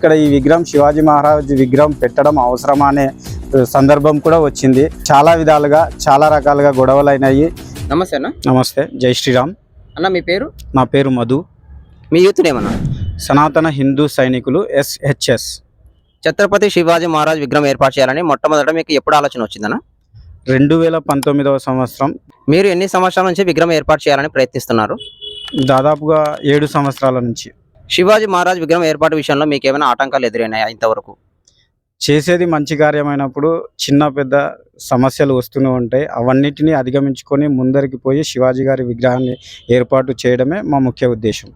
ఇక్కడ ఈ విగ్రహం శివాజీ మహారాజ్ విగ్రహం పెట్టడం అవసరమా అనే సందర్భం కూడా వచ్చింది. చాలా విధాలుగా చాలా రకాలుగా గొడవలు అయినాయి. నమస్తే అన్న. నమస్తే, జై శ్రీరామ్ అన్న మీ పేరు? నా పేరు మధు. మీ యూత్ ఏమన్నా? సనాతన హిందూ సైనికులు SHS. ఛత్రపతి శివాజీ మహారాజ్ విగ్రహం ఏర్పాటు చేయాలని మొట్టమొదట మీకు ఎప్పుడు ఆలోచన వచ్చిందన్న? 2019వ సంవత్సరం. మీరు ఎన్ని సంవత్సరాల నుంచి విగ్రహం ఏర్పాటు చేయాలని ప్రయత్నిస్తున్నారు? దాదాపుగా 7 సంవత్సరాల నుంచి. శివాజీ మహారాజ్ విగ్రహం ఏర్పాటు విషయంలో మీకు ఏమైనా ఆటంకాలు ఎదురైనాయా ఇంతవరకు? చేసేది మంచి కార్యమైనప్పుడు చిన్న పెద్ద సమస్యలు వస్తూనే ఉంటాయి. అవన్నిటిని అధిగమించుకొని ముందరికి పోయి శివాజీ గారి విగ్రహాన్ని ఏర్పాటు చేయడమే మా ముఖ్య ఉద్దేశం.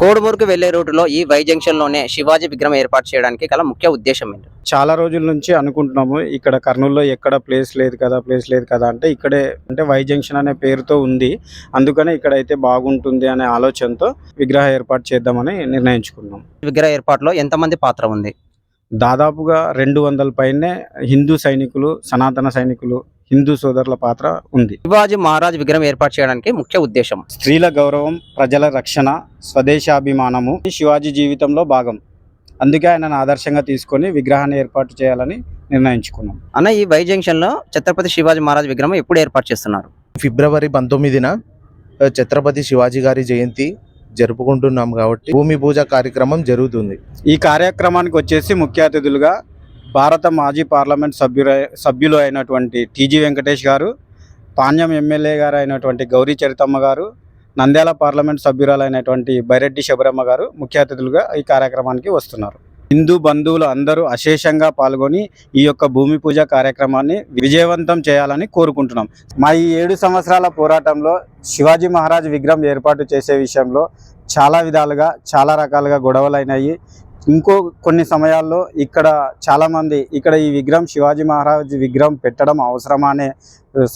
కోడుమూరుకు వెళ్లే రూటులో ఈ వై జంక్షన్ లోనే శివాజీ విగ్రహం ఏర్పాటు చేయడానికి గల ముఖ్య ఉద్దేశం ఏంటి? చాలా రోజుల నుంచి అనుకుంటున్నాము, ఇక్కడ కర్నూలులో ఎక్కడ ప్లేస్ లేదు కదా అంటే ఇక్కడే అంటే వై జంక్షన్ అనే పేరుతో ఉంది, అందుకనే ఇక్కడైతే బాగుంటుంది అనే ఆలోచనతో విగ్రహ ఏర్పాటు చేద్దామని నిర్ణయించుకున్నాం. విగ్రహ ఏర్పాటులో ఎంతమంది పాత్ర ఉంది? దాదాపుగా 200 పైనే హిందూ సైనికులు, సనాతన సైనికులు, హిందూ సోదరుల పాత్ర ఉంది. శివాజీ మహారాజ్ విగ్రహం ఏర్పాటు చేయడానికి ముఖ్య ఉద్దేశం స్త్రీల గౌరవం, ప్రజల రక్షణ, స్వదేశాభిమానము శివాజీ జీవితంలో భాగం. అందుకే ఆయనను ఆదర్శంగా తీసుకొని విగ్రహాన్ని ఏర్పాటు చేయాలని నిర్ణయించుకున్నాం. అన్న, ఈ వై జంక్షన్ లో ఛత్రపతి శివాజీ మహారాజ్ విగ్రహం ఎప్పుడు ఏర్పాటు చేస్తున్నారు? ఫిబ్రవరి 19న ఛత్రపతి శివాజీ గారి జయంతి జరుపుకుంటున్నాం కాబట్టి భూమి పూజ కార్యక్రమం జరుగుతుంది. ఈ కార్యక్రమానికి వచ్చేసి ముఖ్య అతిథులుగా భారత మాజీ పార్లమెంట్ సభ్యులు అయినటువంటి TG వెంకటేష్ గారు, పాణ్యం ఎమ్మెల్యే గారు అయినటువంటి గౌరీ చరితమ్మ గారు, నంద్యాల పార్లమెంట్ సభ్యురాలైనటువంటి బైరెడ్డి శబరమ్మ గారు ముఖ్య అతిథులుగా ఈ కార్యక్రమానికి వస్తున్నారు. హిందూ బంధువులు అందరూ అశేషంగా పాల్గొని ఈ యొక్క భూమి పూజ కార్యక్రమాన్ని విజయవంతం చేయాలని కోరుకుంటున్నాం. మా ఈ 7 సంవత్సరాల పోరాటంలో శివాజీ మహారాజ్ విగ్రహం ఏర్పాటు చేసే విషయంలో చాలా విధాలుగా చాలా రకాలుగా గొడవలు అయినాయి. ఇంకో కొన్ని సమయాల్లో ఇక్కడ చాలామంది ఇక్కడ ఈ విగ్రహం శివాజీ మహారాజ్ విగ్రహం పెట్టడం అవసరమా అనే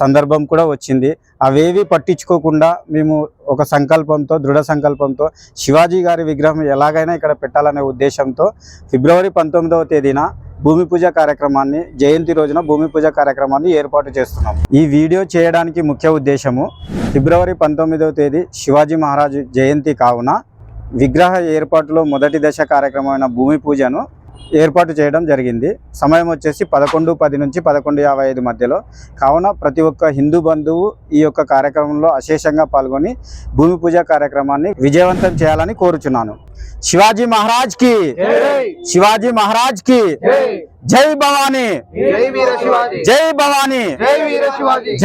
సందర్భం కూడా వచ్చింది. అవేవి పట్టించుకోకుండా మేము ఒక సంకల్పంతో, దృఢ సంకల్పంతో శివాజీ గారి విగ్రహం ఎలాగైనా ఇక్కడ పెట్టాలనే ఉద్దేశంతో ఫిబ్రవరి 19వ తేదీన భూమి పూజ కార్యక్రమాన్ని, జయంతి రోజున భూమి పూజ కార్యక్రమాన్ని ఏర్పాటు చేస్తున్నాం. ఈ వీడియో చేయడానికి ముఖ్య ఉద్దేశము ఫిబ్రవరి 19వ తేదీ శివాజీ మహారాజ్ జయంతి కావున విగ్రహ ఏర్పాటులో మొదటి దశ కార్యక్రమమైన భూమి పూజను ఏర్పాటు చేయడం జరిగింది. సమయం వచ్చేసి 11:10 నుంచి 11:55 మధ్యలో. కావున ప్రతి ఒక్క హిందూ బంధువు ఈ యొక్క కార్యక్రమంలో అశేషంగా పాల్గొని భూమి పూజ కార్యక్రమాన్ని విజయవంతం చేయాలని కోరుచున్నాను. శివాజీ మహారాజ్ కి, శివాజీ మహారాజ్ కి జై భవానీ, జై భవానీ, జై